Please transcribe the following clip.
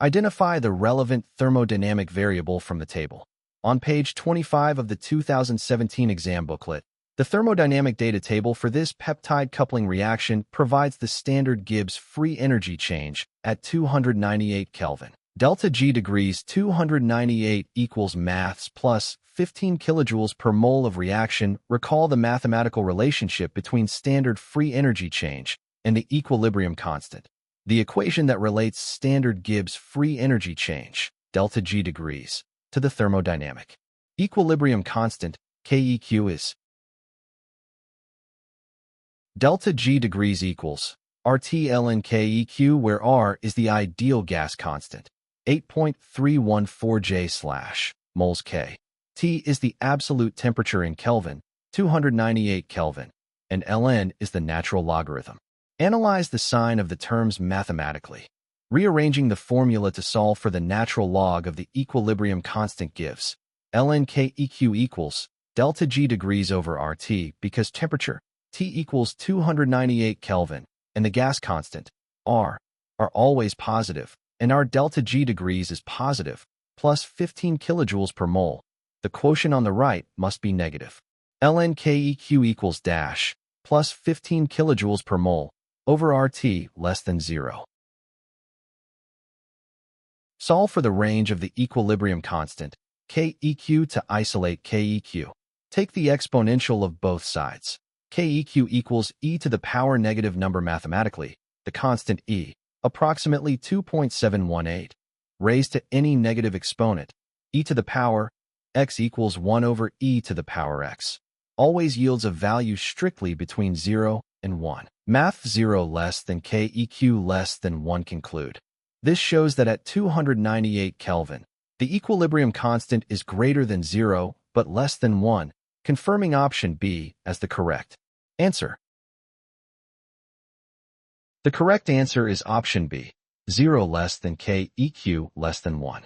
Identify the relevant thermodynamic variable from the table. On page 25 of the 2017 exam booklet, the thermodynamic data table for this peptide coupling reaction provides the standard Gibbs free energy change at 298 Kelvin. Delta G degrees 298 equals maths plus 15 kilojoules per mole of reaction. Recall the mathematical relationship between standard free energy change and the equilibrium constant. The equation that relates standard Gibbs free energy change, delta G degrees, to the thermodynamic equilibrium constant, KEQ, is delta G degrees equals RT ln KEQ, where R is the ideal gas constant, 8.314 J/moles K. T is the absolute temperature in Kelvin, 298 Kelvin, and ln is the natural logarithm. Analyze the sign of the terms mathematically. Rearranging the formula to solve for the natural log of the equilibrium constant gives ln KEQ equals delta G degrees over RT, because temperature, T equals 298 Kelvin, and the gas constant, R, are always positive, and our delta G degrees is positive, plus 15 kilojoules per mole. The quotient on the right must be negative. ln KEQ equals dash, plus 15 kilojoules per mole, over RT less than 0. Solve for the range of the equilibrium constant, KEQ, to isolate KEQ. Take the exponential of both sides. KEQ equals e to the power negative number mathematically, the constant e, approximately 2.718, raised to any negative exponent, e to the power x equals 1 over e to the power x, always yields a value strictly between 0 and 1. Math 0 less than KEQ less than 1. Conclude. This shows that at 298 Kelvin, the equilibrium constant is greater than 0 but less than 1, confirming option B as the correct answer. The correct answer is option B, 0 less than KEQ less than 1.